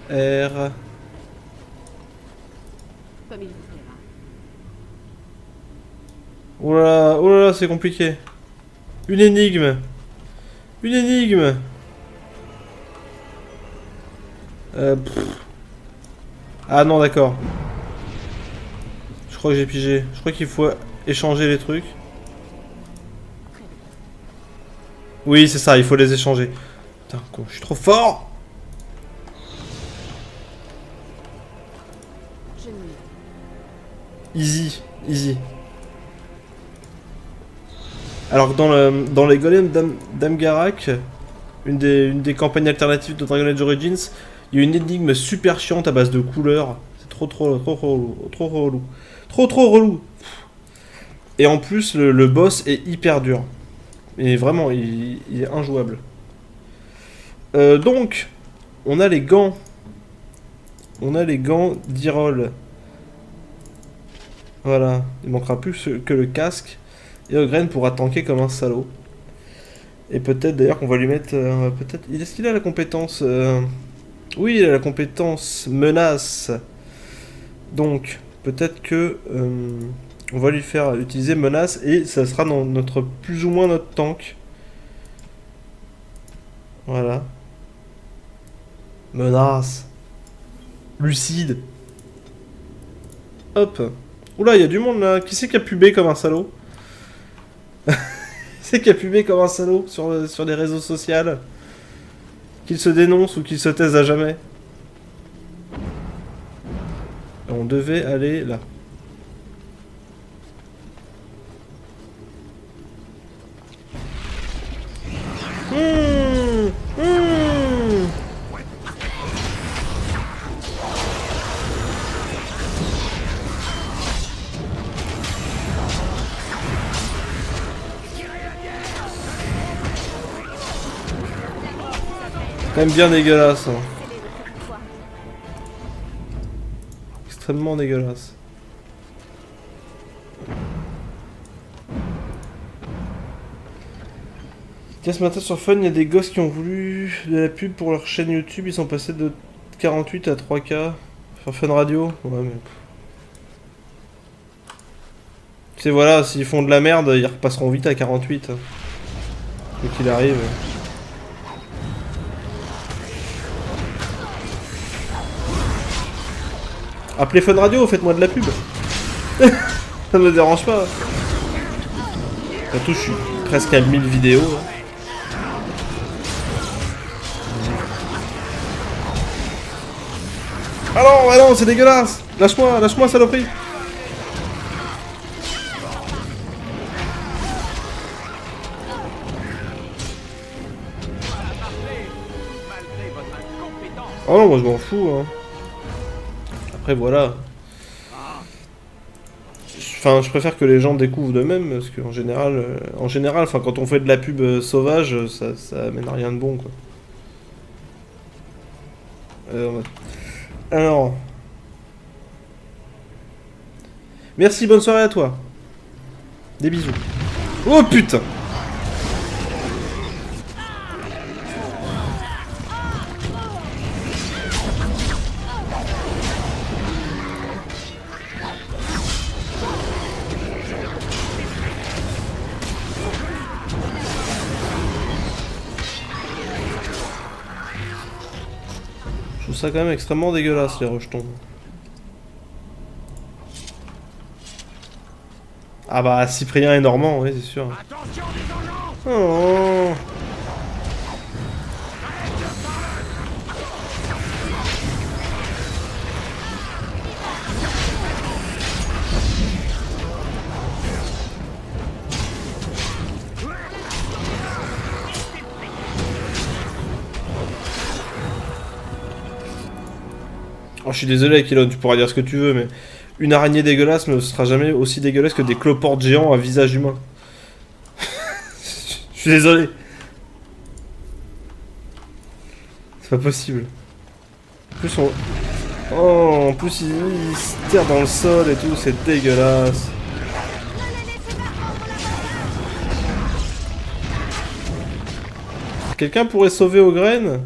R. Comme il vous plaira. Oh là là, c'est compliqué. Une énigme. Une énigme. Pff. Ah non, d'accord. Je crois que j'ai pigé. Je crois qu'il faut échanger les trucs. Oui, c'est ça, il faut les échanger. Putain, con, je suis trop fort. Je ne... Easy, easy. Alors dans les golems d'Amgarak, une des campagnes alternatives de Dragon Age Origins, il y a une énigme super chiante à base de couleurs. C'est trop relou. Trop relou. Et en plus, le boss est hyper dur. Et vraiment, il est injouable. Donc, on a les gants. On a les gants d'Irol. Voilà. Il manquera plus que le casque. Et Ogren pourra tanker comme un salaud. Et peut-être d'ailleurs qu'on va lui mettre... peut-être... Est-ce qu'il a la compétence Oui, il a la compétence menace. Donc, peut-être que... on va lui faire utiliser menace et ça sera dans notre plus ou moins notre tank. Voilà. Menace. Lucide. Hop. Oula, il y a du monde là. Qui c'est qui a pubé comme un salaud? Qui c'est qui a pubé comme un salaud sur les réseaux sociaux? Qu'il se dénonce ou qu'il se taise à jamais? On devait aller là. Quand même bien dégueulasse. Hein. Extrêmement dégueulasse. Tiens, ce matin sur Fun, il y a des gosses qui ont voulu de la pub pour leur chaîne YouTube. Ils sont passés de 48 à 3K sur Fun Radio. Ouais, mais... Tu sais, voilà, s'ils font de la merde, ils repasseront vite à 48. Quoi qu'il arrive. Appelez Fun Radio, faites-moi de la pub. Ça me dérange pas. Surtout, je suis presque à 1000 vidéos. Hein. Ah non, c'est dégueulasse. Lâche-moi, saloperie. Oh non, moi je m'en fous. Hein. Après, voilà. Enfin, je préfère que les gens découvrent d'eux-mêmes, parce qu'en général, enfin, quand on fait de la pub sauvage, ça amène à rien de bon, quoi. Alors... Merci, bonne soirée à toi. Des bisous. Oh putain! Je trouve ça quand même extrêmement dégueulasse, les rejetons. Ah bah, Cyprien et Normand, oui, c'est sûr. Oh. Oh, je suis désolé, Akilon, tu pourras dire ce que tu veux, mais une araignée dégueulasse ne sera jamais aussi dégueulasse que des cloportes géants à visage humain. Je suis désolé. C'est pas possible. En plus, oh, en plus il se terre dans le sol et tout, c'est dégueulasse. Quelqu'un pourrait sauver Ogren?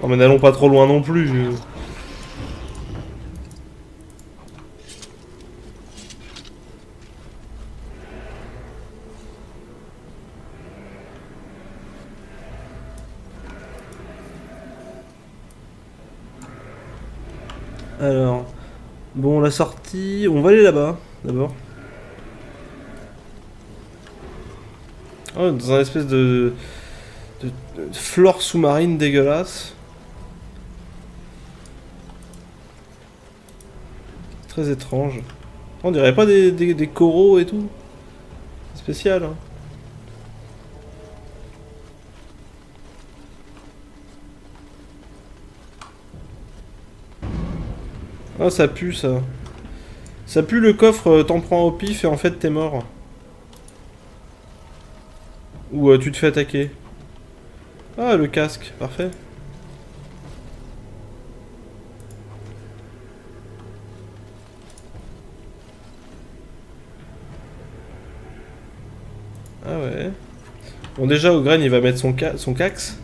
Non mais n'allons pas trop loin non plus. Alors, bon, la sortie, on va aller là-bas, d'abord. Oh, dans un espèce de flore sous-marine dégueulasse. Très étrange. On dirait pas des coraux et tout. Spécial, hein. Ah, ça pue, ça. Ça pue le coffre, t'en prends au pif et en fait t'es mort. Ou tu te fais attaquer. Ah, le casque, parfait. Ah ouais. Bon, déjà, Ogren, il va mettre son cax.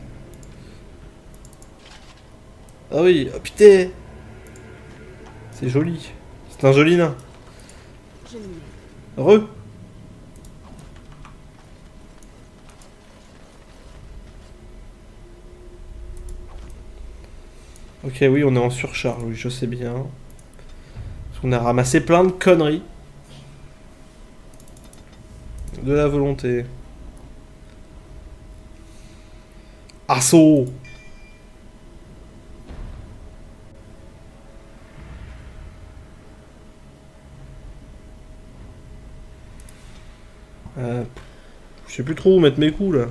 Ah oui, oh putain. C'est joli. C'est un joli nain. Re. Ok, oui, on est en surcharge, oui, je sais bien. Parce qu'on a ramassé plein de conneries. De la volonté. Assaut. Je sais plus trop où mettre mes coups, là.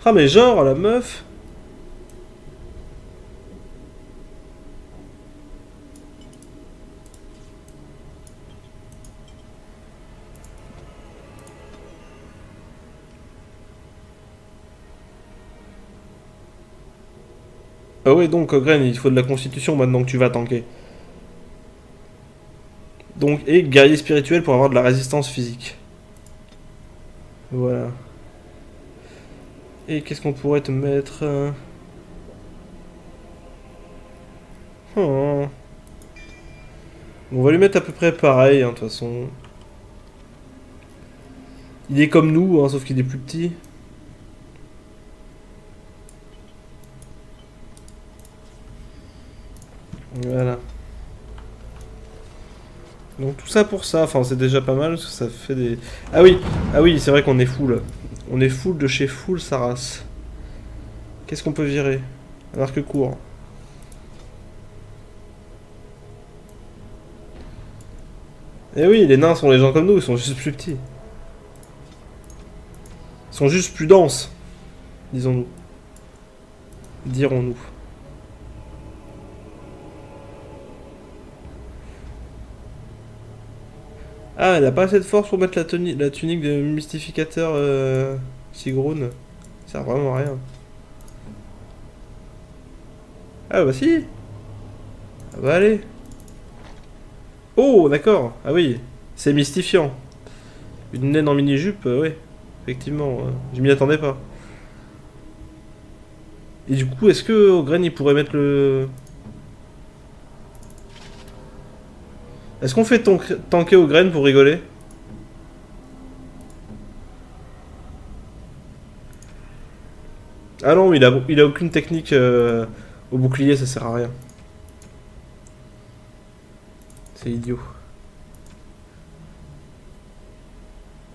Ah, mais genre, la meuf. Ah ouais, donc, Ogren, il faut de la constitution maintenant que tu vas tanker. Donc, et guerrier spirituel pour avoir de la résistance physique. Voilà. Et qu'est-ce qu'on pourrait te mettre Oh. On va lui mettre à peu près pareil, hein, de toute façon. Il est comme nous, hein, sauf qu'il est plus petit. Voilà. Donc tout ça pour ça, enfin c'est déjà pas mal parce que ça fait des... Ah oui, c'est vrai qu'on est full. On est full de chez full sa race. Qu'est-ce qu'on peut virer? Un arc court. Eh oui, les nains sont les gens comme nous, ils sont juste plus petits. Ils sont juste plus denses, disons-nous. Dirons-nous. Ah, elle a pas assez de force pour mettre la tunique de mystificateur Sigrun. Ça sert vraiment à rien. Ah bah si. Ah bah allez. Oh, d'accord. Ah oui, c'est mystifiant. Une naine en mini-jupe, ouais. Effectivement, je m'y attendais pas. Et du coup, est-ce que Ogren il pourrait mettre le... Est-ce qu'on fait tanker Ogren pour rigoler? Ah non, il a aucune technique au bouclier, ça sert à rien. C'est idiot.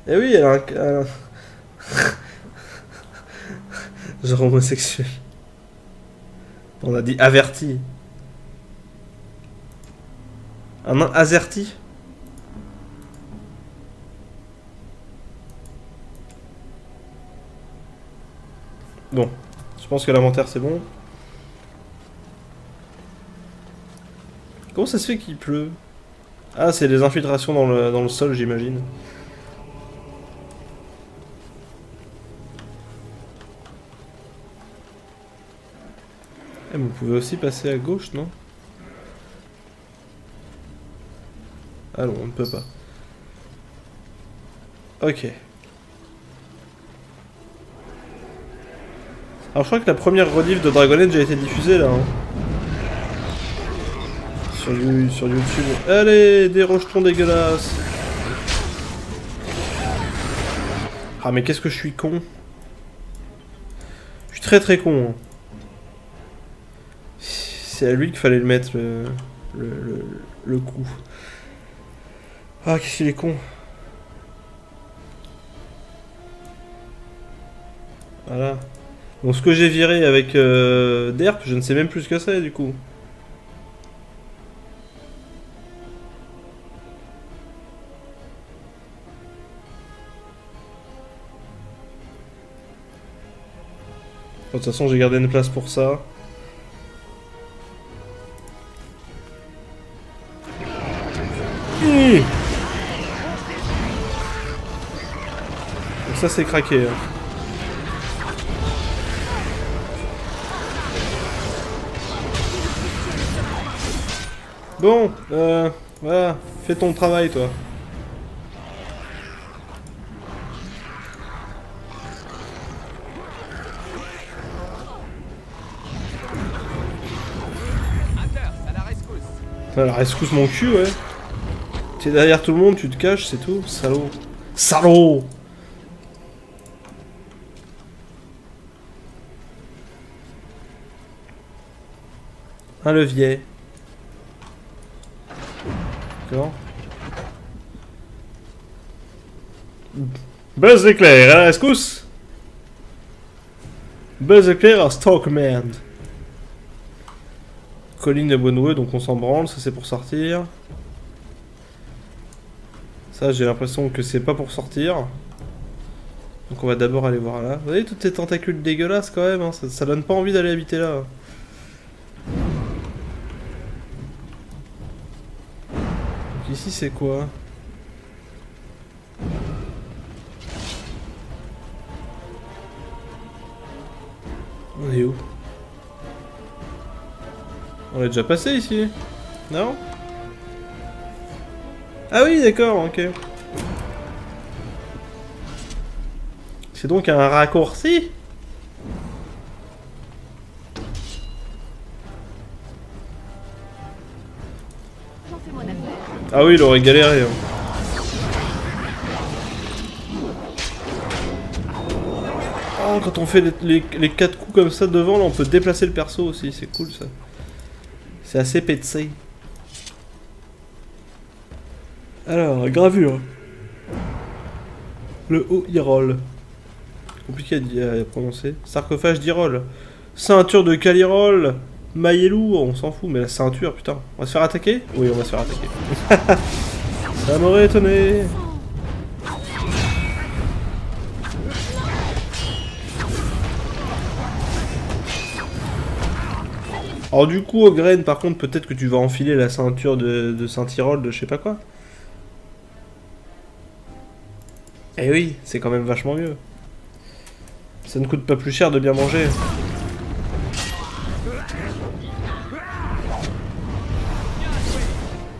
Eh oui, genre homosexuel. On a dit averti. Un nain azerti. Bon, je pense que l'inventaire c'est bon. Comment ça se fait qu'il pleut? Ah, c'est les infiltrations dans le sol, j'imagine. Eh, vous pouvez aussi passer à gauche, non? Ah non, on ne peut pas. Ok. Alors je crois que la première rediff de Dragon Age a été diffusée là. Hein. Sur YouTube. Allez, des rejetons dégueulasses. Ah mais qu'est-ce que je suis con. Je suis très très con. Hein. C'est à lui qu'il fallait le mettre le coup. Ah qu'est-ce qu'il est con. Voilà. Donc ce que j'ai viré avec Derp, je ne sais même plus ce que c'est du coup. De toute façon, j'ai gardé une place pour ça. Donc ça, c'est craqué. Hein. Bon, voilà. Fais ton travail, toi. La rescousse mon cul, ouais. T'es derrière tout le monde, tu te caches, c'est tout. Salaud. Salaud. Un levier. D'accord. Buzz éclair, à la rescousse. Buzz éclair à Stockman. Colline de Bonoueux, donc on s'en branle, ça c'est pour sortir. Ça j'ai l'impression que c'est pas pour sortir. Donc on va d'abord aller voir là. Vous voyez toutes ces tentacules dégueulasses quand même, hein, ça donne pas envie d'aller habiter là. Donc ici c'est quoi? On est où? On est déjà passé ici? Non? Ah oui, d'accord, ok. C'est donc un raccourci? Ah oui, il aurait galéré. Hein. Oh, quand on fait les 4 coups comme ça devant, là, on peut déplacer le perso aussi, c'est cool ça. C'est assez pété. Alors, gravure. Le haut Hyrule. Compliqué à prononcer. Sarcophage d'Hyrule. Ceinture de Calirol. Maillet lourd, on s'en fout, mais la ceinture, putain. On va se faire attaquer? Oui, on va se faire attaquer. Ça m'aurait étonné. Alors du coup, Ogren, par contre, peut-être que tu vas enfiler la ceinture de Saint-Tyrol, de je sais pas quoi. Eh oui, c'est quand même vachement mieux. Ça ne coûte pas plus cher de bien manger.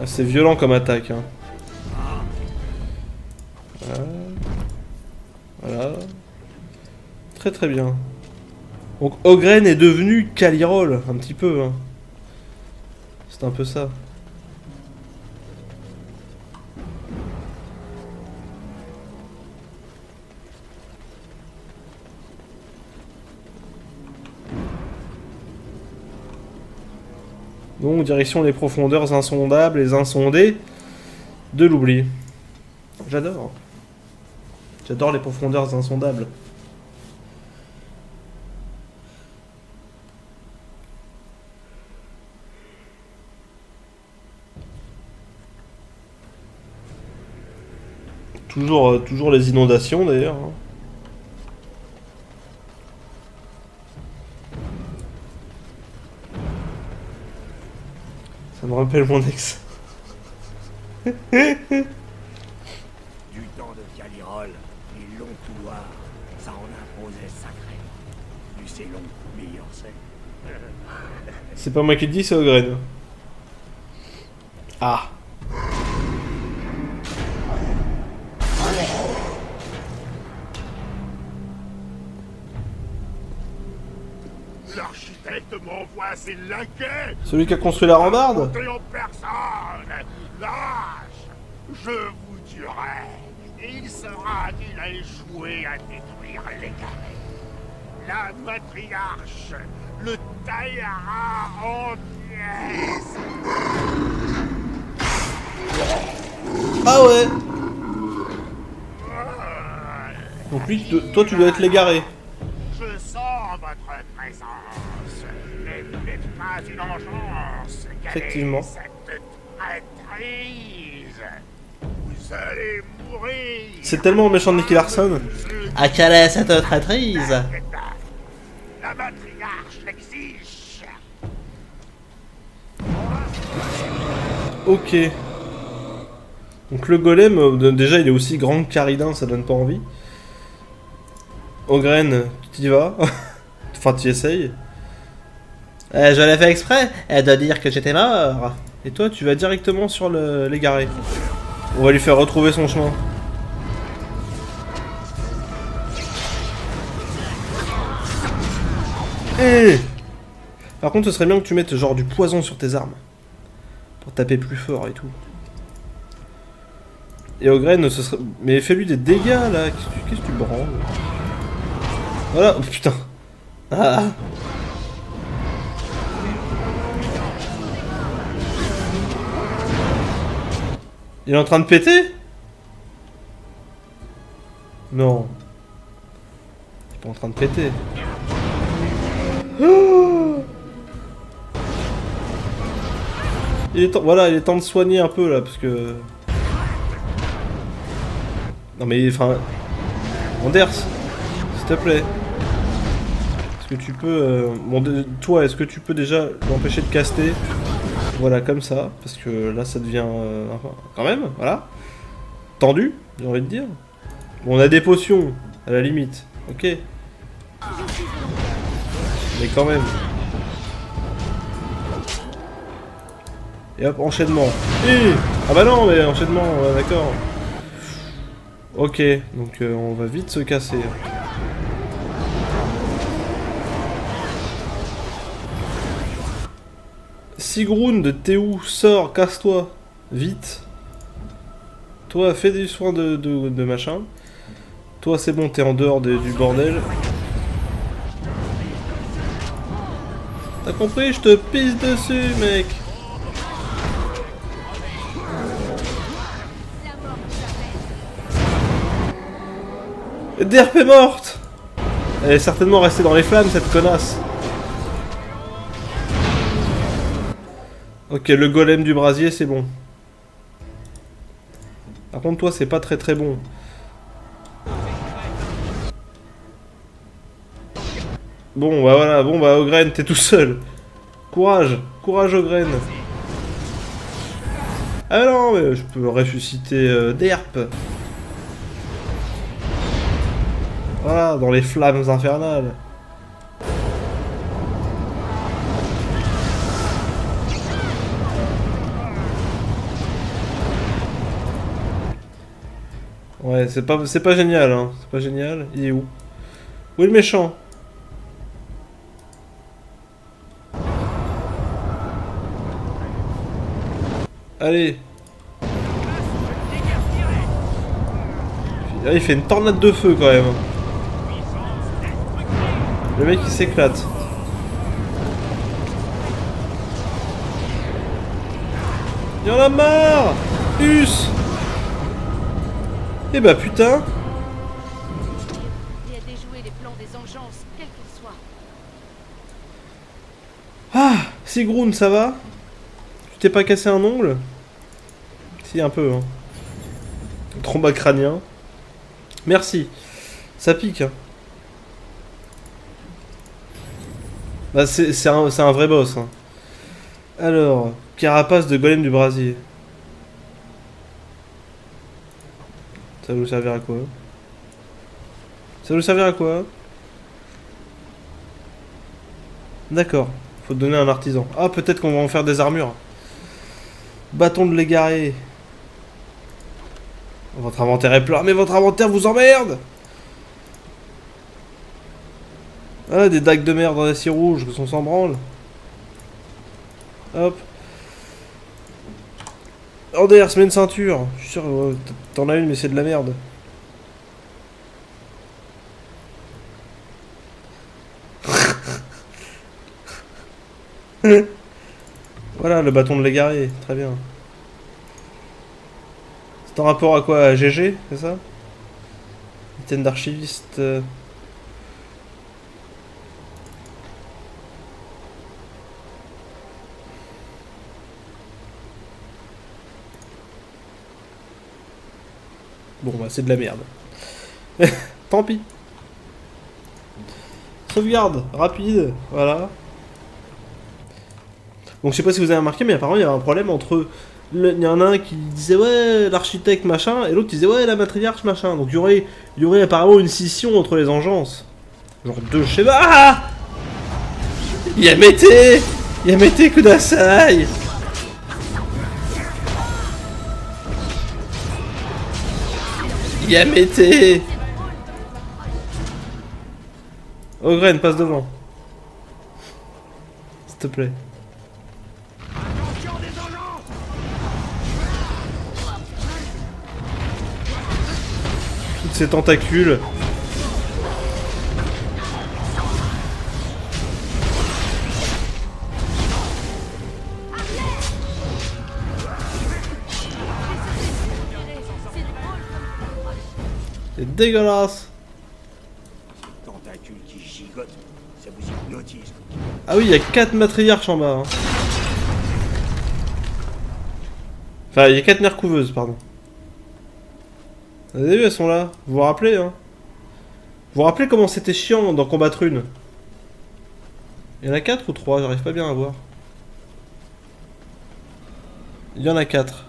Ah, c'est violent comme attaque. Hein. Voilà. Très très bien. Donc Ogren est devenu Calirol, un petit peu. Hein. C'est un peu ça. Donc direction les profondeurs insondables, les insondées de l'oubli. J'adore. J'adore les profondeurs insondables. Toujours les inondations d'ailleurs. Hein. Ça me rappelle mon ex. Du temps de Calirol, les longs couloirs, ça en imposait sacré. Plus c'est long, meilleur c'est. C'est pas moi qui le dis, c'est Ogren. Ah. m'envoie ses laquais. Celui qui a construit la rambarde? Montez en personne. Lâche. Je vous tuerai. Et il saura qu'il a échoué à détruire les carrés. La matriarche le taillera en pièces. Ah ouais. Donc lui, toi tu dois être l'égaré. Je sens votre présence. Mais vous n'êtes pas une engeance. Effectivement. Cette traîtrise. Vous allez mourir. C'est tellement méchant de Nicky Larson. À quelle est cette traîtrise? La matriarche l'exige. Ok. Donc le golem, déjà il est aussi grand que Caridin, ça donne pas envie. Ogren, tu y vas. Enfin tu essayes. Je l'ai fait exprès, elle doit dire que j'étais mort. Et toi tu vas directement sur l'égaré. On va lui faire retrouver son chemin. Par contre ce serait bien que tu mettes genre du poison sur tes armes. Pour taper plus fort et tout. Et Ogren, ce serait... Mais fais-lui des dégâts là. Qu'est-ce que tu branles? Voilà. Oh, putain. Ah. Il est en train de péter? Non. Il est pas en train de péter. Oh, il est temps... Voilà, il est temps de soigner un peu là parce que... Non mais enfin... Anders, s'il te plaît. Est-ce que tu peux... Bon, toi, est-ce que tu peux déjà l'empêcher de caster? Voilà, comme ça. Parce que là, ça devient... Quand même, voilà. Tendu, j'ai envie de dire. Bon, on a des potions, à la limite. Ok. Mais quand même. Et hop, enchaînement. Ah bah non, mais enchaînement, d'accord. Ok, donc on va vite se casser. Sigrun, t'es où? Sors, casse-toi. Vite. Toi, fais des soins de machin. Toi, c'est bon, t'es en dehors du bordel. T'as compris? Je te pisse dessus, mec. DRP morte. Elle est certainement restée dans les flammes, cette connasse. Ok, le golem du brasier, c'est bon. Par contre, toi, c'est pas très bon. Bon, bah voilà, bon, bah Ogren, t'es tout seul. Courage, courage Ogren. Ah non, mais je peux ressusciter Derp. Voilà, dans les flammes infernales. Ouais, c'est pas génial, hein. C'est pas génial. Il est où? Où est le méchant? Allez. Là, il fait une tornade de feu quand même. Le mec il s'éclate. Il y en a marre. Us. Eh bah putain. Et à déjouer les plans des engences, quels qu'ils soient. Ah, Sigrun, ça va? Tu t'es pas cassé un ongle? Si, un peu, hein. Tromba crânien. Merci. Ça pique, hein. Bah, c'est un vrai boss, hein. Alors, carapace de golem du brasier. Ça va nous servir à quoi? Ça va nous servir à quoi? D'accord. Faut te donner un artisan. Ah, peut-être qu'on va en faire des armures. Bâton de l'égaré. Votre inventaire est plein. Mais votre inventaire vous emmerde! Ah, des dagues de merde dans l'acier rouge, qu'on s'en branle. Hop. Anders, mets une ceinture. Je suis sûr, t'en as une, mais c'est de la merde. Voilà, le bâton de l'égaré, très bien. C'est en rapport à quoi? À GG, c'est ça? Item d'archiviste. Bon, bah c'est de la merde. Tant pis. Sauvegarde, rapide, voilà. Donc je sais pas si vous avez remarqué, mais apparemment il y a un problème entre... Il y en a un qui disait ouais l'architecte machin, et l'autre qui disait ouais la matriarche machin. Donc il y aurait apparemment une scission entre les engences. Genre deux schémas. Ah Yamete Yamete Kudasai. Yamete. Ogren, passe devant. S'il te plaît. Toutes ces tentacules. C'est dégueulasse. Tentacules qui gigotent, ça vous hypnotise. Ah oui, il y a 4 matriarches en bas. Hein. Enfin, il y a 4 mères couveuses, pardon. Vous avez vu, elles sont là. Vous vous rappelez, hein? Vous vous rappelez comment c'était chiant d'en combattre une? Il y en a 4 ou 3? J'arrive pas bien à voir. Il y en a 4.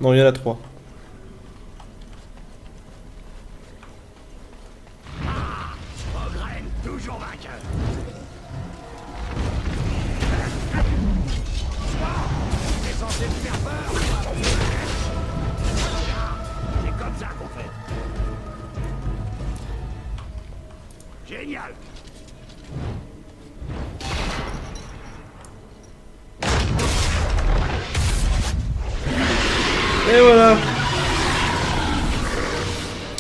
Non, il y en a 3. Ogren, toujours vainqueur. C'est censé te faire peur. C'est comme ça qu'on fait. Génial. Et voilà.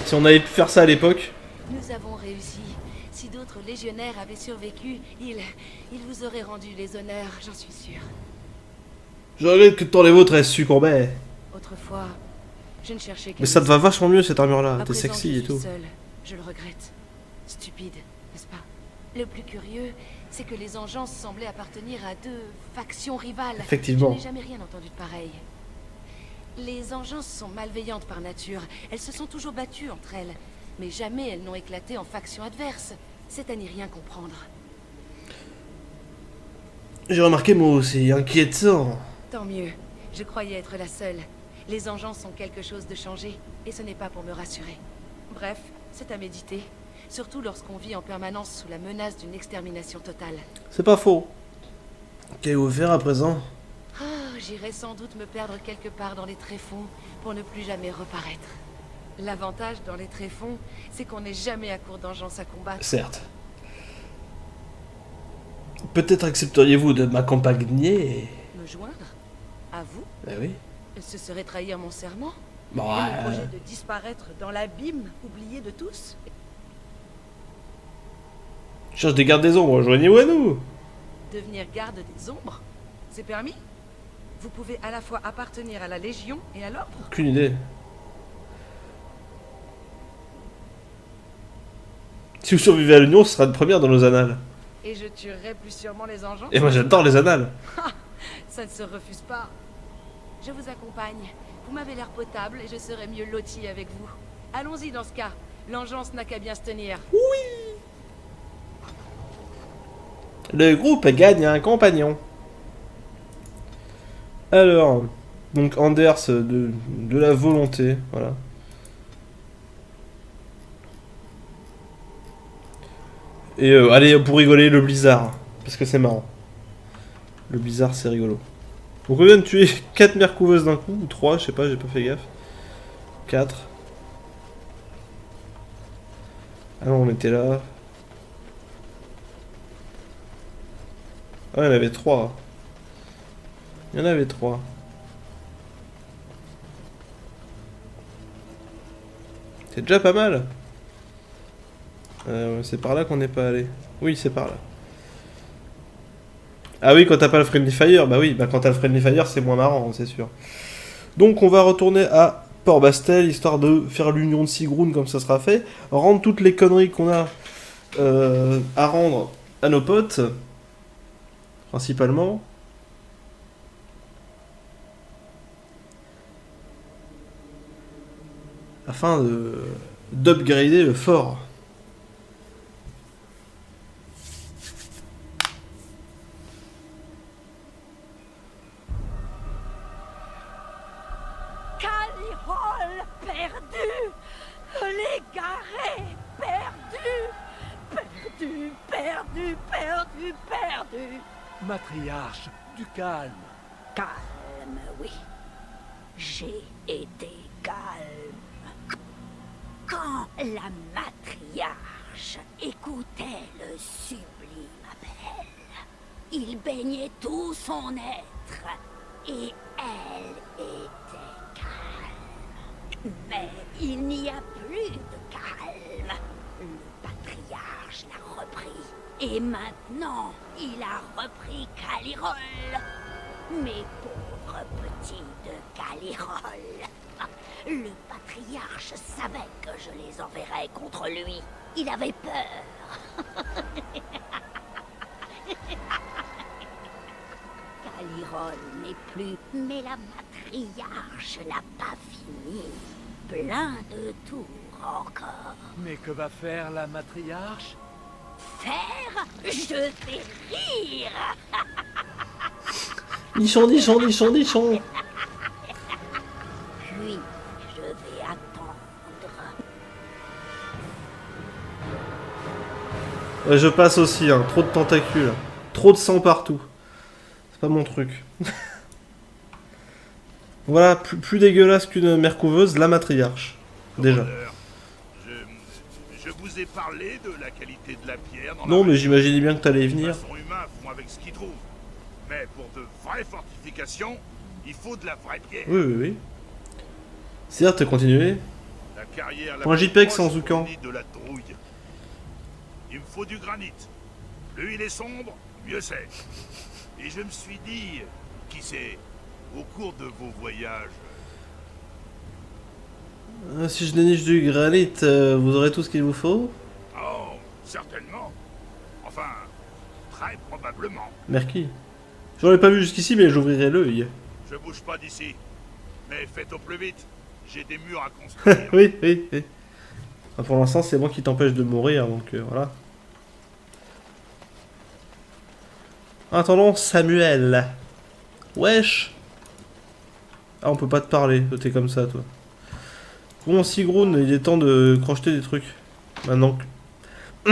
Si on avait pu faire ça à l'époque. Nous avons réussi. Si d'autres légionnaires avaient survécu, ils vous auraient rendu les honneurs, j'en suis sûr. Je regrette que tant les vôtres aient succombé. Autrefois, je ne cherchais qu'à... Mais ça te va vachement mieux cette armure là. À T'es présent, sexy je et suis tout. seule. Je le regrette. Stupide, n'est-ce pas? Le plus curieux, c'est que les engences semblaient appartenir à deux factions rivales. Effectivement. Je n'ai jamais rien entendu de pareil. Les engences sont malveillantes par nature. Elles se sont toujours battues entre elles. Mais jamais elles n'ont éclaté en factions adverses. C'est à n'y rien comprendre. J'ai remarqué moi aussi, inquiétant. Tant mieux. Je croyais être la seule. Les engences ont quelque chose de changé. Et ce n'est pas pour me rassurer. Bref, c'est à méditer. Surtout lorsqu'on vit en permanence sous la menace d'une extermination totale. C'est pas faux. Qu'allez-vous faire à présent? Ah, j'irai sans doute me perdre quelque part dans les tréfonds pour ne plus jamais reparaître. L'avantage dans les tréfonds, c'est qu'on n'est jamais à court d'engeance à combattre. Certes. Peut-être accepteriez-vous de m'accompagner? Me joindre? À vous? Eh oui. Ce serait trahir mon serment? Bon, Et mon projet de disparaître dans l'abîme, oublié de tous? je cherche des gardes des ombres, joignez-vous à nous. Devenir garde des ombres? C'est permis? Vous pouvez à la fois appartenir à la Légion et à l'Ordre? Aucune idée. Si vous survivez à l'Union, ce sera une première dans nos annales. Et je tuerai plus sûrement les engeances? Et moi j'adore les annales. Ça ne se refuse pas. Je vous accompagne. Vous m'avez l'air potable et je serai mieux loti avec vous. Allons-y dans ce cas. L'engeance n'a qu'à bien se tenir. Le groupe gagne un compagnon. Alors, donc Anders de la volonté, voilà. Et allez, pour rigoler, le blizzard. Parce que c'est marrant. Le blizzard, c'est rigolo. Donc on vient de tuer 4 mères couveuses d'un coup, ou 3, je sais pas, j'ai pas fait gaffe. 4. Ah non, on était là. Ah, il y en avait 3. Il y en avait 3. C'est déjà pas mal. C'est par là qu'on n'est pas allé. Oui, c'est par là. Ah oui, quand t'as pas le Friendly Fire, bah oui, bah quand t'as le Friendly Fire, c'est moins marrant, c'est sûr. Donc on va retourner à Port-Bastel, histoire de faire l'union de Sigrun comme ça sera fait. Rendre toutes les conneries qu'on a à rendre à nos potes, principalement. Afin d'upgrader le fort. Calirol perdu, l'égaré perdu, perdu. Matriarche, du calme. Calme, oui. J'ai été calme. Quand la matriarche écoutait le sublime appel, il baignait tout son être et elle était calme. Mais il n'y a plus de calme. Le patriarche l'a repris et maintenant il a repris Calirol. Mes pauvres petits de Calirol. Le patriarche savait que je les enverrais contre lui. Il avait peur. Calirol n'est plus, mais la matriarche l'a pas fini. Plein de tours encore. Mais que va faire la matriarche? Faire? Je vais rire. Nichon. Puis je vais attendre. Ouais, je passe aussi, hein. Trop de tentacules. Trop de sang partout. C'est pas mon truc. Voilà, plus dégueulasse qu'une mère couveuse, la matriarche. Déjà. Commandeur, je vous ai parlé de la qualité de la pierre dans Non, la mais j'imaginais bien que t'allais y Les venir. maçons humains font avec ce qu'ils trouvent. Mais pour de vraies fortifications, il faut de la vraie pierre. Oui. Certes, continuez. La carrière la Point plus JPEG proche sans Zoukan. fournit de la trouille. Il me faut du granit. Plus il est sombre, mieux c'est. Et je me suis dit, qui sait, au cours de vos voyages, Si je déniche du granit, vous aurez tout ce qu'il vous faut. oh, certainement. Enfin, très probablement. Merci. J'en ai pas vu jusqu'ici, mais j'ouvrirai l'œil. Je bouge pas d'ici. Mais faites au plus vite. J'ai des murs à construire. Oui. Enfin, pour l'instant, c'est moi qui t'empêche de mourir, donc voilà. Attendons, Samuel. Wesh. Ah, on peut pas te parler, toi t'es comme ça, toi. Bon, Sigrun, il est temps de crocheter des trucs. Maintenant que...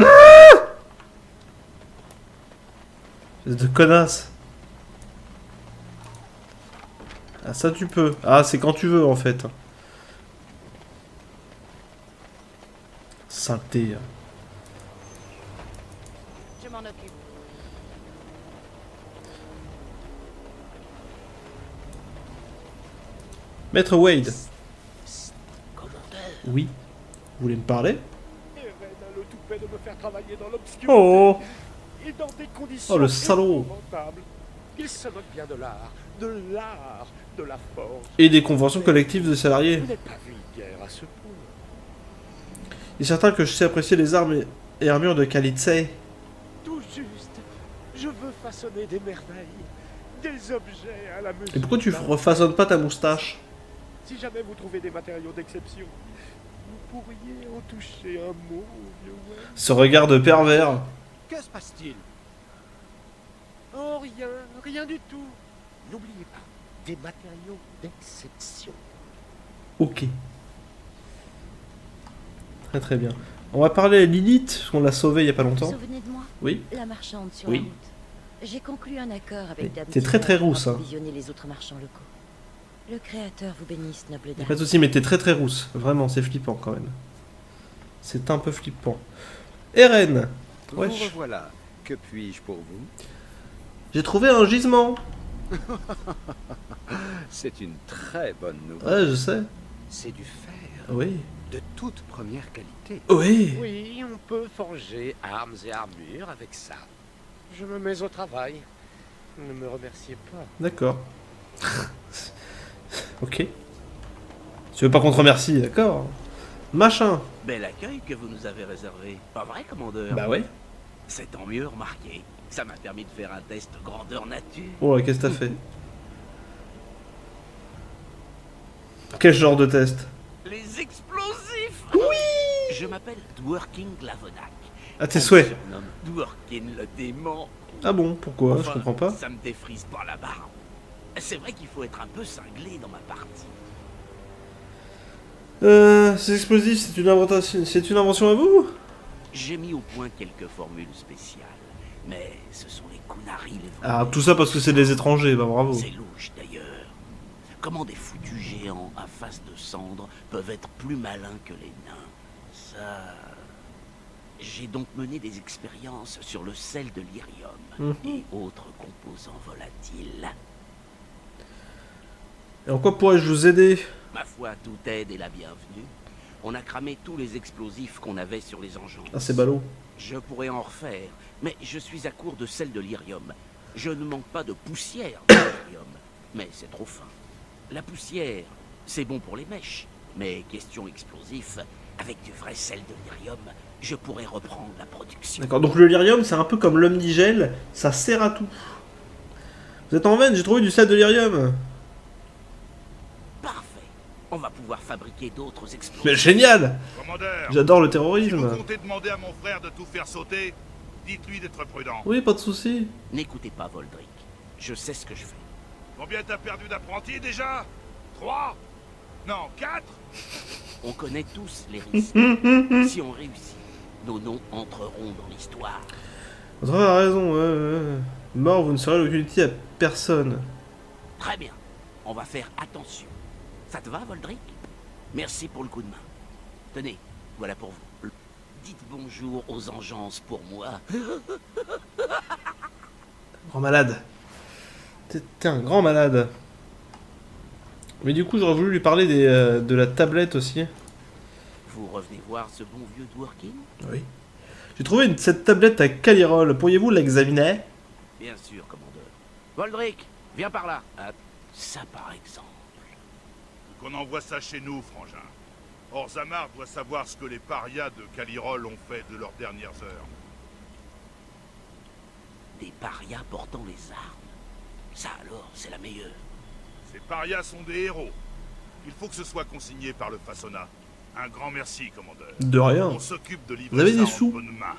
Espèce de connasse. Ah, ça tu peux. Ah, c'est quand tu veux, en fait. Saleté. Je m'en occupe. Maître Wade. Commandeur. Oui. Vous voulez me parler? Eren a le toupet de me faire travailler dans l'obscurité. Oh. Et dans des conditions Oh, le salaud. épouvantables. Il se moque bien de l'art, de la force. Et des conventions collectives de salariés. Je n'ai pas vu une guerre à ce point. Il est certain que je sais apprécier les armes et armures de qualité. Tout juste. Je veux façonner des merveilles, des objets à la mesure. Et pourquoi tu d'un- refaçonnes pas ta moustache? Si jamais vous trouvez des matériaux d'exception, vous pourriez en toucher un mot, vieux ouais. Ce regard de pervers. Que se passe-t-il? Oh, rien du tout. N'oubliez pas, des matériaux d'exception. Ok. Très bien. On va parler à Lilith, parce qu'on l'a sauvée il y a pas Vous longtemps. vous souvenez de moi? Oui. La marchande sur Oui. la route. J'ai conclu un accord avec Mais Dame t'es très, Tina très pour rousse, hein. approvisionner les autres marchands locaux. Le Créateur vous bénisse, noble Y a dame. pas de soucis, mais t'es très rousse. Vraiment, c'est flippant quand même. C'est un peu flippant. Eren. Vous Wesh. revoilà. Que puis-je pour vous? J'ai trouvé un gisement. C'est une très bonne nouvelle. Ouais, je sais. C'est du fer Oui. de toute première qualité. Oui. Oui, on peut forger armes et armures avec ça. Je me mets au travail. Ne me remerciez pas. D'accord. Ok. Tu veux pas qu'on te remercie, d'accord. Machin. Bel accueil que vous nous avez réservé. Pas vrai, commandeur? Bah ouais. C'est tant mieux, remarqué. Ça m'a permis de faire un test grandeur nature. Oh, qu'est-ce que t'as fait? Quel genre de test? Les explosifs! Oui! Je m'appelle Dworkin Glavonak. À tes On me souhaits. surnomme Dworkin le dément. Ah bon, pourquoi? Je Enfin, comprends pas. Ça me défrise par la barbe. C'est vrai qu'il faut être un peu cinglé dans ma partie. Ces explosifs, c'est une invention à vous? J'ai mis au point quelques formules spéciales. Mais ce sont les Kunari les vrais. Ah, tout ça parce que c'est des étrangers, bah bravo. C'est louche d'ailleurs. Comment des foutus géants à face de cendre peuvent être plus malins que les nains? Ça... J'ai donc mené des expériences sur le sel de lyrium et autres composants volatiles. Et en quoi pourrais-je vous aider? Ma foi, toute aide est la bienvenue. On a cramé tous les explosifs qu'on avait sur les engins. Ah, c'est ballot. Je pourrais en refaire, mais je suis à court de sel de lyrium. Je ne manque pas de poussière de lyrium, mais c'est trop fin. La poussière, c'est bon pour les mèches, mais question explosif, avec du vrai sel de lyrium, je pourrais reprendre la production. D'accord, donc le lyrium, c'est un peu comme l'omnigel, ça sert à tout. Vous êtes en veine, j'ai trouvé du sel de lyrium. Parfait. On va pouvoir fabriquer d'autres explosifs. Mais génial! Commandeur, J'adore le si vous terrorisme. comptez demander à mon frère de tout faire sauter, dites-lui d'être prudent. Oui, pas de soucis. N'écoutez pas Voldrick. Je sais ce que je fais. Combien t'as perdu d'apprentis déjà 3? Non, 4? On connaît tous les risques. Si on réussit, nos noms entreront dans l'histoire. Votre frère a raison, ouais. Mort, vous ne serez d'aucune utilité à personne. Très bien. On va faire attention. Ça te va, Voldrick? Merci pour le coup de main. Tenez, voilà pour vous. Dites bonjour aux engences pour moi. Grand malade. T'es un grand malade. Mais du coup, j'aurais voulu lui parler de la tablette aussi. Vous revenez voir ce bon vieux Dworkin? Oui. J'ai trouvé cette tablette à Calirol. Pourriez-vous l'examiner? Bien sûr, commandeur. Voldrick, viens par là. Ah, ça, par exemple. Qu'on envoie ça chez nous, frangin. Orzammar doit savoir ce que les parias de Calirol ont fait de leurs dernières heures. Des parias portant les armes. Ça alors, c'est la meilleure. Ces parias sont des héros. Il faut que ce soit consigné par le Façonna. Un grand merci, commandeur. De rien. On s'occupe de livrer Vous avez ça des en sous? bonne main.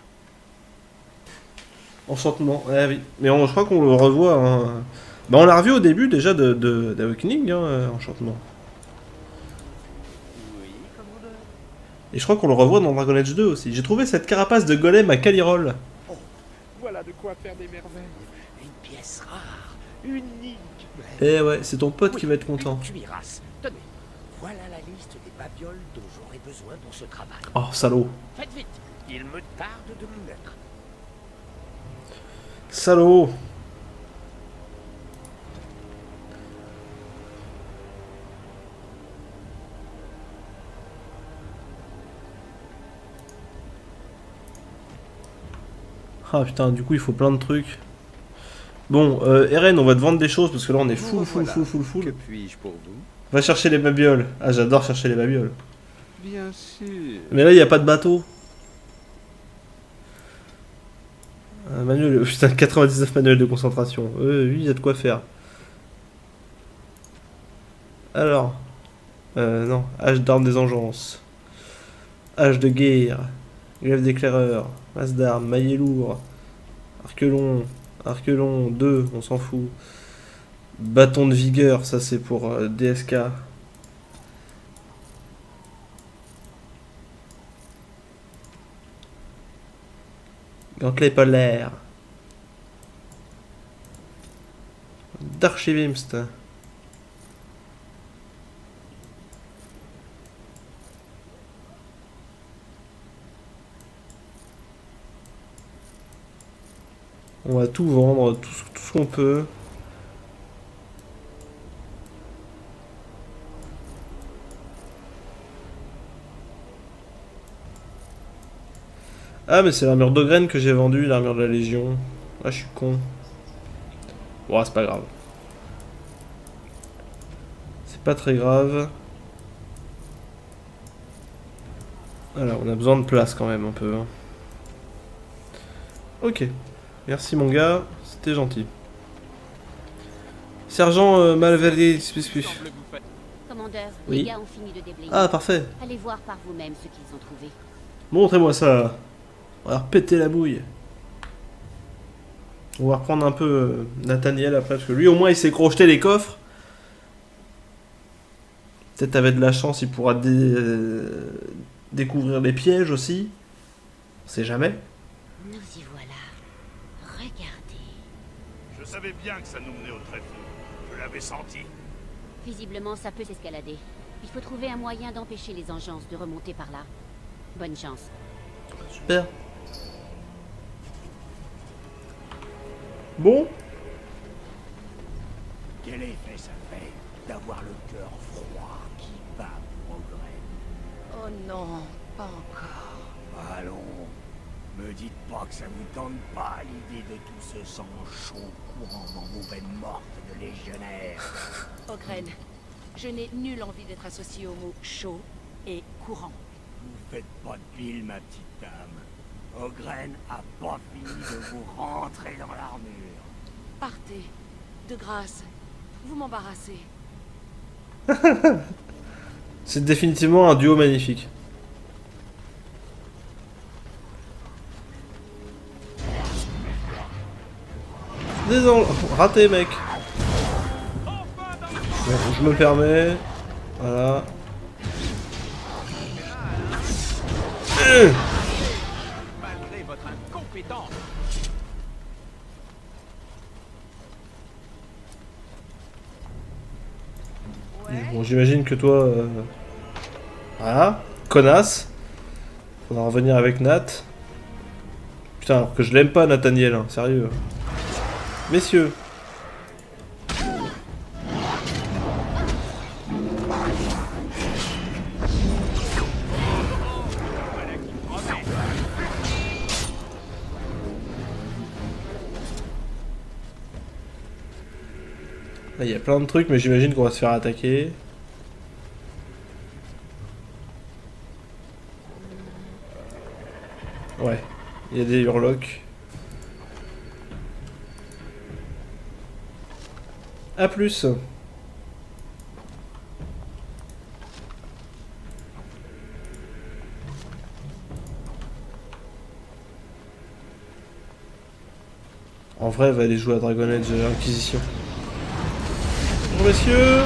Enchantement. Oui. Mais je crois qu'on le revoit. Hein. Bah, on l'a revu au début déjà d'Awakening, hein, Enchantement. Oui, commandeur. Et je crois qu'on le revoit dans Dragon Age 2 aussi. J'ai trouvé cette carapace de golem à Calirol. Voilà de quoi faire des merveilles. Une pièce rare, unique. Eh ouais, c'est ton pote qui va être content. Une cuirasse. Tenez, voilà la liste des babioles dont j'aurai besoin pour ce travail. Oh, salaud. Faites vite, il me tarde de m'y mettre. Salaud. Ah putain, du coup il faut plein de trucs. Bon, Eren, on va te vendre des choses parce que là on est full. Que puis-je pour vous? Va chercher les babioles. Ah, j'adore chercher les babioles. Bien sûr. Mais là il n'y a pas de bateau. Un manuel, putain, 99 manuels de concentration. Oui, il y a de quoi faire. Alors. Non, Hache d'armes des engences. Hache de guerre. Glaive d'éclaireur. Masse d'armes. Maillet lourd. Arc long, 2, on s'en fout. Bâton de vigueur, ça c'est pour DSK. Gantelet polaire. D'archivimst. On va tout vendre, tout ce qu'on peut. Ah mais c'est l'armure d'Ogren que j'ai vendue, l'armure de la Légion. Ah je suis con. Bon c'est pas grave. C'est pas très grave. Voilà, on a besoin de place quand même un peu. Hein. Ok. Merci mon gars, c'était gentil. Sergent Malverde. Commandeur, Oui. les gars ont fini de déblayer. Ah parfait. Allez voir par vous-même ce qu'ils ont trouvé. Montrez-moi ça. On va repéter la bouille. On va reprendre un peu Nathaniel après, parce que lui au moins il sait crocheter les coffres. Peut-être avec de la chance il pourra découvrir les pièges aussi. On sait jamais. Nous y voilà. Regardez. Je savais bien que ça nous menait au tréfonds. Je l'avais senti. Visiblement, ça peut s'escalader. Il faut trouver un moyen d'empêcher les engences de remonter par là. Bonne chance. Super. Bon. Quel effet ça fait d'avoir le cœur froid qui bat pour Ogren? Oh non, pas encore. Allons, me dites pas que ça vous tente pas l'idée de tout ce sang chaud courant dans vos veines mortes de légionnaire. Ogren, je n'ai nulle envie d'être associé aux mots chaud et courant. Vous faites pas de pile, ma petite dame. Ogren a pas fini de vous rentrer dans l'armure. Partez. De grâce. Vous m'embarrassez. C'est définitivement un duo magnifique. Désolé, raté mec. Bon, je me permets. Voilà. Malgré votre incompétence. Bon, j'imagine que toi... Voilà. Connasse. Faudra revenir avec Nat. Putain, alors que je l'aime pas Nathaniel, hein, sérieux. Messieurs. Là, il y a plein de trucs, mais j'imagine qu'on va se faire attaquer. Ouais, il y a des hurlocs. A plus. En vrai, va aller jouer à Dragon Age Inquisition. Bonjour messieurs.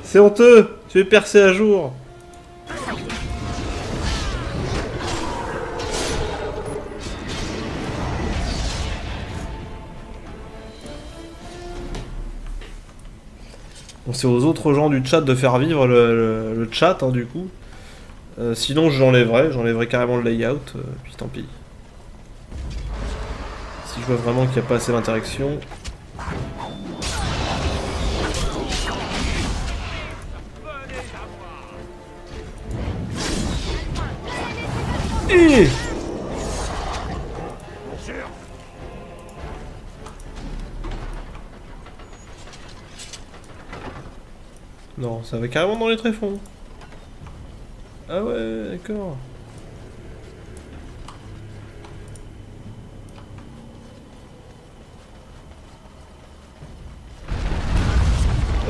C'est honteux. Tu es percé à jour. Bon, c'est aux autres gens du chat de faire vivre le chat, hein, du coup. Sinon, j'enlèverai carrément le layout, puis tant pis. Si je vois vraiment qu'il n'y a pas assez d'interaction. Non, ça va carrément dans les tréfonds. Ah ouais, d'accord.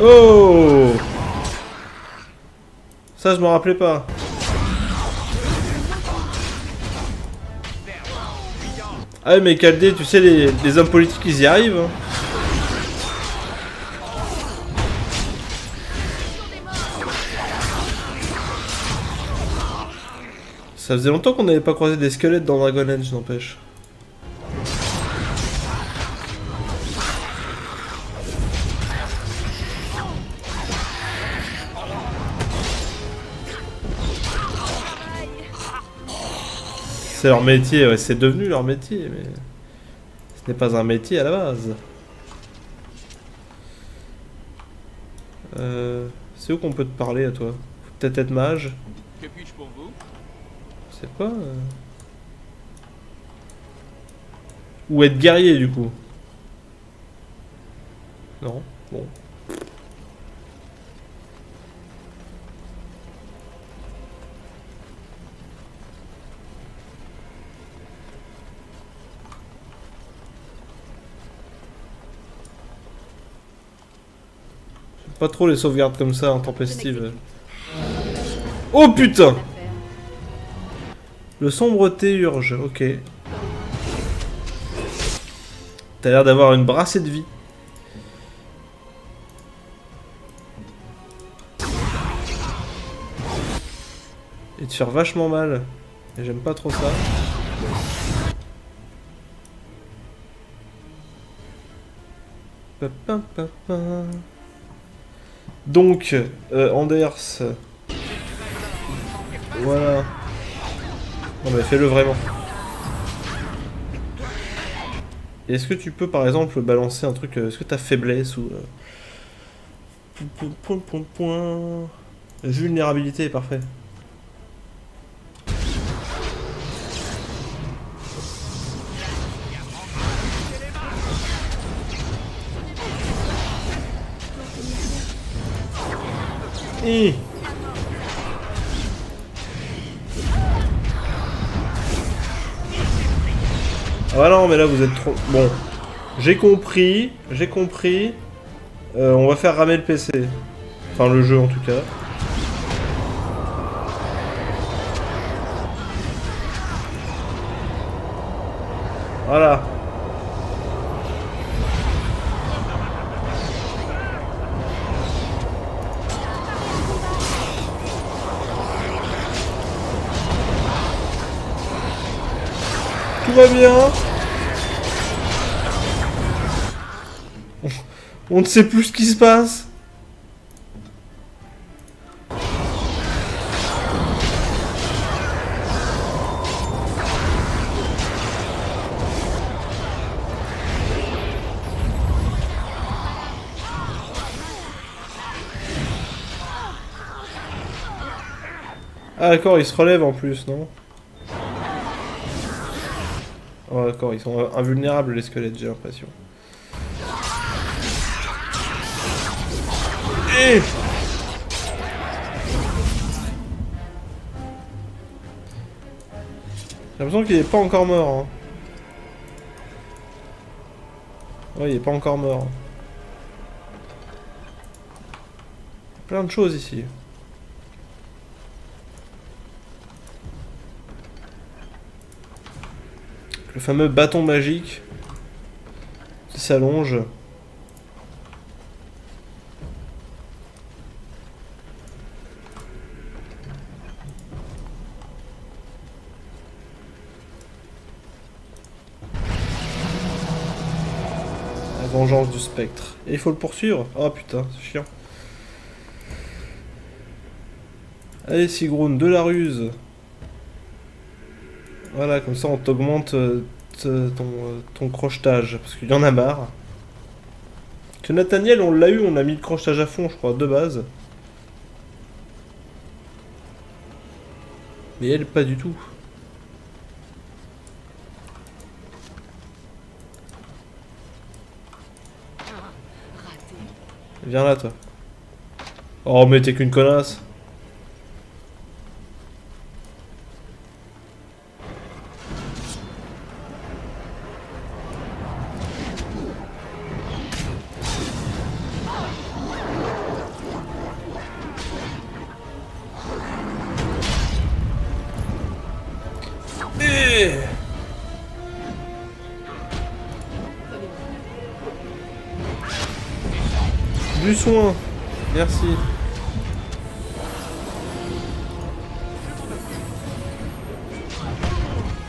Oh! Ça, je m'en rappelais pas. Ah mais Caldé, tu sais, les hommes politiques, ils y arrivent. Hein. Ça faisait longtemps qu'on n'avait pas croisé des squelettes dans Dragon Age, n'empêche. C'est leur métier, ouais, c'est devenu leur métier, mais ce n'est pas un métier à la base. C'est où qu'on peut te parler à toi? Faut peut-être être mage. Que puis-je pour vous? C'est pas... Ou être guerrier du coup. Non, bon. Pas trop les sauvegardes comme ça, intempestives. Oh putain! Le sombre théurge, ok. T'as l'air d'avoir une brassée de vie. Et de faire vachement mal. Et j'aime pas trop ça. Donc, Anders. Voilà. Non mais fais-le vraiment. Est-ce que tu peux par exemple balancer un truc... Est-ce que t'as faiblesse ou... Vulnérabilité, parfait. Ah non mais là vous êtes trop... Bon. J'ai compris. On va faire ramer le PC. Enfin le jeu en tout cas. Voilà. Tout va bien. On ne sait plus ce qui se passe. Ah d'accord, ils se relèvent en plus, non? Oh d'accord, ils sont invulnérables les squelettes, j'ai l'impression. J'ai l'impression qu'il est pas encore mort. Hein. Ouais, il est pas encore mort. Plein de choses ici. Le fameux bâton magique qui s'allonge. La vengeance du spectre. Et il faut le poursuivre. Oh putain, c'est chiant. Allez Sigrun, de la ruse. Voilà, comme ça on t'augmente ton crochetage, parce qu'il y en a marre. Que Nathaniel, on l'a eu, on a mis le crochetage à fond, je crois, de base. Mais elle, pas du tout. Viens là, toi. Oh, mais t'es qu'une connasse. Du soin. Merci.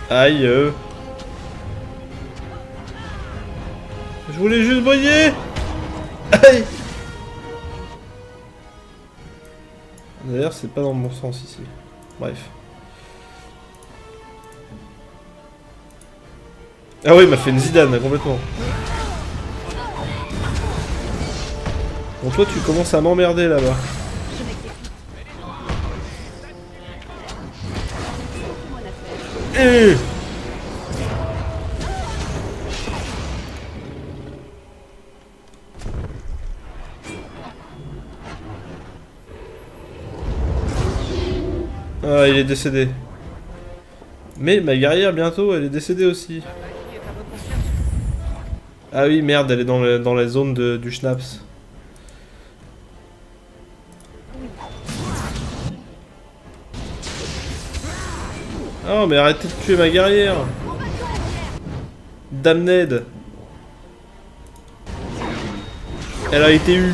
Aïe. Je voulais juste briller. Aïe. D'ailleurs, c'est pas dans le bon sens ici. Bref. Ah oui, il m'a fait une Zidane, complètement. Bon, toi, tu commences à m'emmerder, là-bas. Ah, il est décédé. Mais ma guerrière, bientôt, elle est décédée aussi. Ah oui, merde, elle est dans la zone du schnapps. Oh, mais arrêtez de tuer ma guerrière. Damned. Elle a été eue.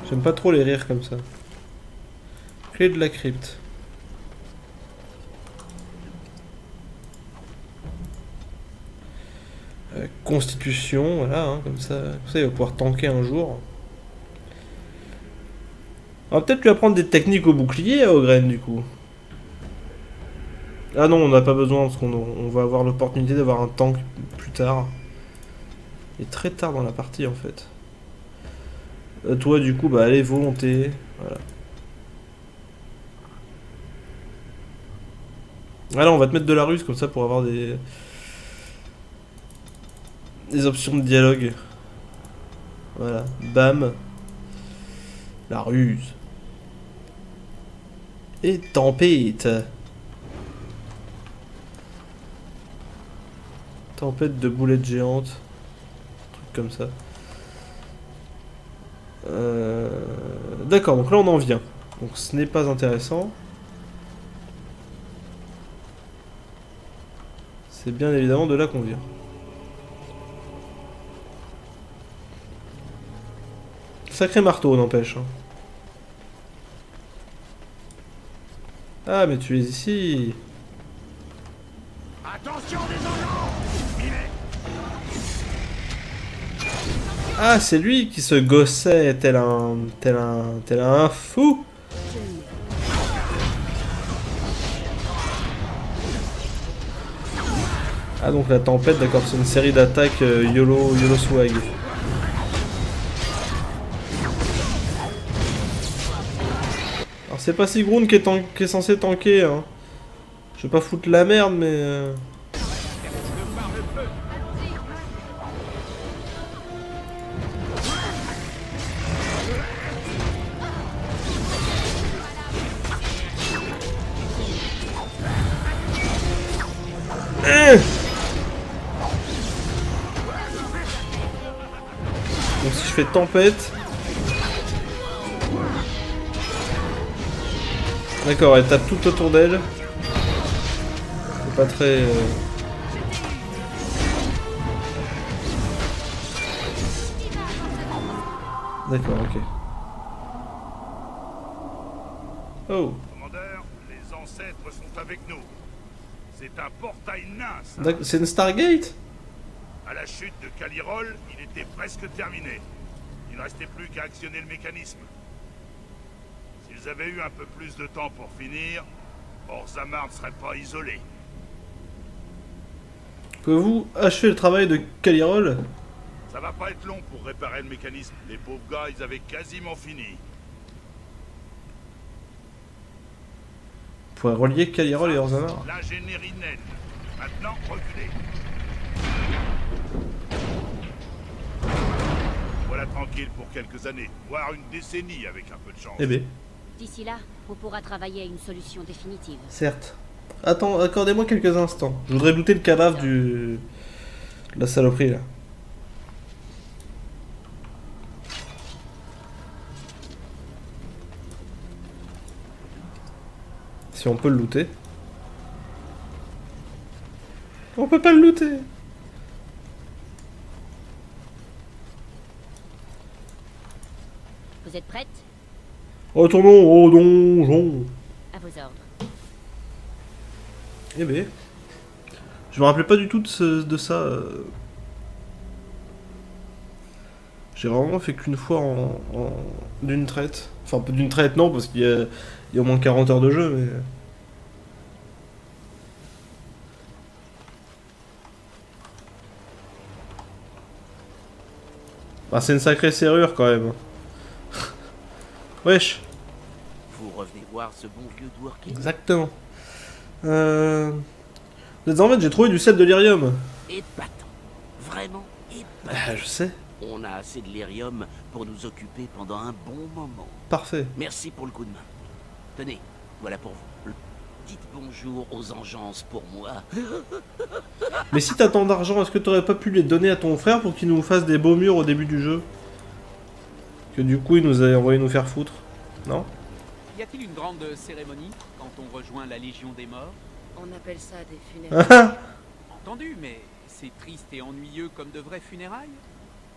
J'aime pas trop les rires comme ça. Clé de la crypte. Constitution, voilà, hein, comme ça il va pouvoir tanker un jour. On va peut-être lui apprendre des techniques au bouclier à Ogren du coup. Ah non, on n'a pas besoin parce qu'on va avoir l'opportunité d'avoir un tank plus tard. Et très tard dans la partie en fait. Toi du coup, bah allez, volonté. Voilà. Voilà, on va te mettre de la ruse comme ça pour avoir des options de dialogue. Voilà, bam. La ruse. Et tempête. Tempête de boulettes géantes. Un truc comme ça. D'accord, donc là on en vient. Donc ce n'est pas intéressant. C'est bien évidemment de là qu'on vient. Sacré marteau, n'empêche. Ah, mais tu es ici. Attention les engins. Ah, c'est lui qui se gossait tel un fou. Ah, donc la tempête, d'accord, c'est une série d'attaques YOLO swag. Alors c'est pas Sigrun qui est censé tanker, hein. Je vais pas foutre la merde, mais... Donc si je fais tempête... D'accord, elle tape tout autour d'elle. C'est pas très... D'accord, ok. Oh. Commandeur, les ancêtres sont avec nous. C'est un portail nain, ça. C'est une Stargate? À la chute de Calirol, il était presque terminé. Il ne restait plus qu'à actionner le mécanisme. S'ils avaient eu un peu plus de temps pour finir, Orzammar ne serait pas isolé. Pouvez-vous achever le travail de Calirol? Ça va pas être long pour réparer le mécanisme. Les pauvres gars, ils avaient quasiment fini. Pour relier Calirol et Orzammar. L'ingénierie naine. Maintenant, reculez. Voilà tranquille pour quelques années, voire une décennie avec un peu de chance. Eh ben. D'ici là, on pourra travailler à une solution définitive. Certes. Attends, accordez-moi quelques instants. Je voudrais looter le cadavre de la saloperie là. Si on peut le looter. On peut pas le looter. Vous êtes prête? Retournons au donjon. À vos ordres. Eh ben. Je me rappelais pas du tout de ça. J'ai vraiment fait qu'une fois d'une traite. Enfin, pas d'une traite, non, parce qu'il y a au moins 40 heures de jeu, mais... Bah, c'est une sacrée serrure, quand même. Wesh. Vous revenez voir ce bon vieux Dworkin. Exactement. Désormais, j'ai trouvé du sel de lyrium. Épatant. Vraiment épatant. Ah, je sais. On a assez de lyrium pour nous occuper pendant un bon moment. Parfait. Merci pour le coup de main. Tenez, voilà pour vous. Dites bonjour aux engences pour moi. Mais si t'as tant d'argent, est-ce que t'aurais pas pu les donner à ton frère pour qu'il nous fasse des beaux murs au début du jeu? Que du coup, il nous a envoyé nous faire foutre. Non? Y a-t-il une grande cérémonie quand on rejoint la Légion des Morts? On appelle ça des funérailles. Entendu, mais c'est triste et ennuyeux comme de vraies funérailles.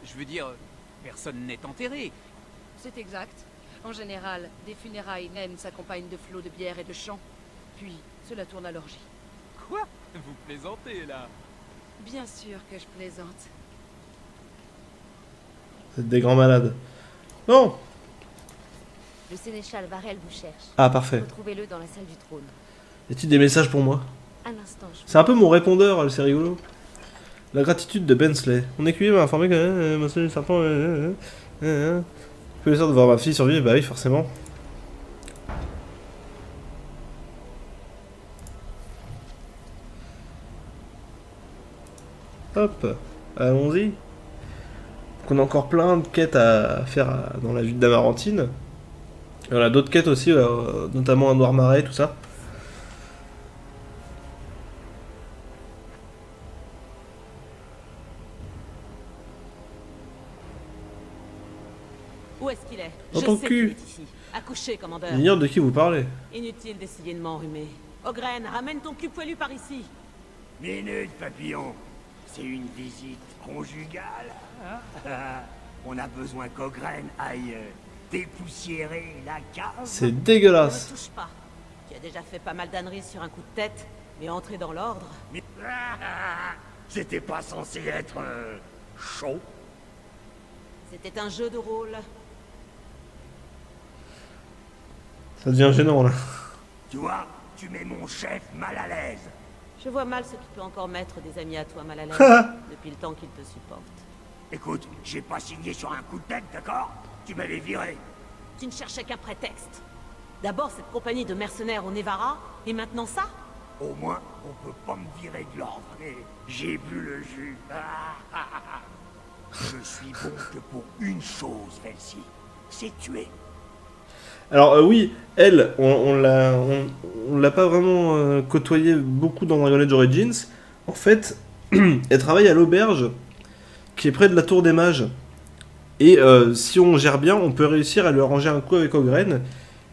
Je veux dire, personne n'est enterré. C'est exact. En général, des funérailles naines s'accompagnent de flots de bière et de chants. Puis, cela tourne à l'orgie. Quoi? Vous plaisantez, là? Bien sûr que je plaisante. C'est des grands malades. Bon. Le sénéchal Varel vous cherche. Ah, parfait. Retrouvez-le dans la salle du trône. Y a-t-il des messages pour moi? Un instant, C'est un peu mon répondeur, c'est rigolo. La gratitude de Bensley. Mon écuyer m'a informé que mon seul serpent... Je peux le de voir ma fille survivre, bah oui, forcément. Hop, allons-y. Donc on a encore plein de quêtes à faire dans la ville d'Amarantine. Et on a d'autres quêtes aussi, notamment à Noirmarais, tout ça. Où est-ce qu'il est? Dans Je ton sais cul. qu'il est ici. Accouchez, commandeur. J'ignore de qui vous parlez. Inutile d'essayer de m'enrhumer. Ogren, ramène ton cul poilu par ici. Minute, papillon. C'est une visite conjugale. On a besoin qu'Ogren aille dépoussiérer la cave. C'est Ne dégueulasse. me touche pas. Tu as déjà fait pas mal d'âneries sur un coup de tête, mais entrer dans l'ordre... Mais... C'était pas censé être chaud. C'était un jeu de rôle. Ça devient gênant là. Tu vois, tu mets mon chef mal à l'aise. Je vois mal ce qui peut encore mettre des amis à toi mal à l'aise, depuis le temps qu'ils te supportent. Écoute, j'ai pas signé sur un coup de tête, d'accord? Tu m'avais viré. Tu ne cherchais qu'un prétexte. D'abord cette compagnie de mercenaires au Nevara, et maintenant ça? Au moins, on peut pas me virer de l'ordre. Et j'ai bu le jus. Je suis bon que pour une chose, Velcy. C'est tuer. Alors oui, elle, on l'a pas vraiment côtoyée beaucoup dans Dragon Age Origins. En fait, elle travaille à l'auberge qui est près de la tour des mages. Et si on gère bien, on peut réussir à lui arranger un coup avec Ogren.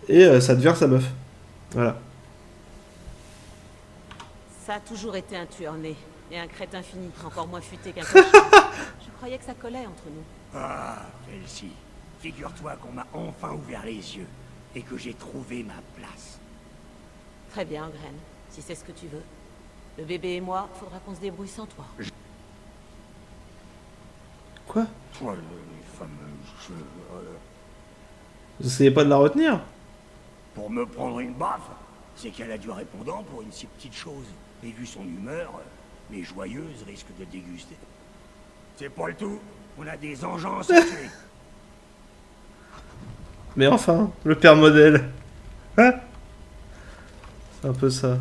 Et ça devient sa meuf. Voilà. Ça a toujours été un tueur né, et un crétin fini, encore moins futé qu'un cochon. Je croyais que ça collait entre nous. Ah, Velcy, figure-toi qu'on m'a enfin ouvert les yeux et que j'ai trouvé ma place. Très bien, Ogren, si c'est ce que tu veux. Le bébé et moi, faudra qu'on se débrouille sans toi. Quoi? Oh, les fameux jeux. Vous essayez pas de la retenir? Pour me prendre une baffe, c'est qu'elle a du répondant pour une si petite chose. Et vu son humeur, les joyeuses risquent de déguster. C'est pas le tout, on a des engences à tuer. Mais enfin, le père modèle. Hein? C'est un peu ça.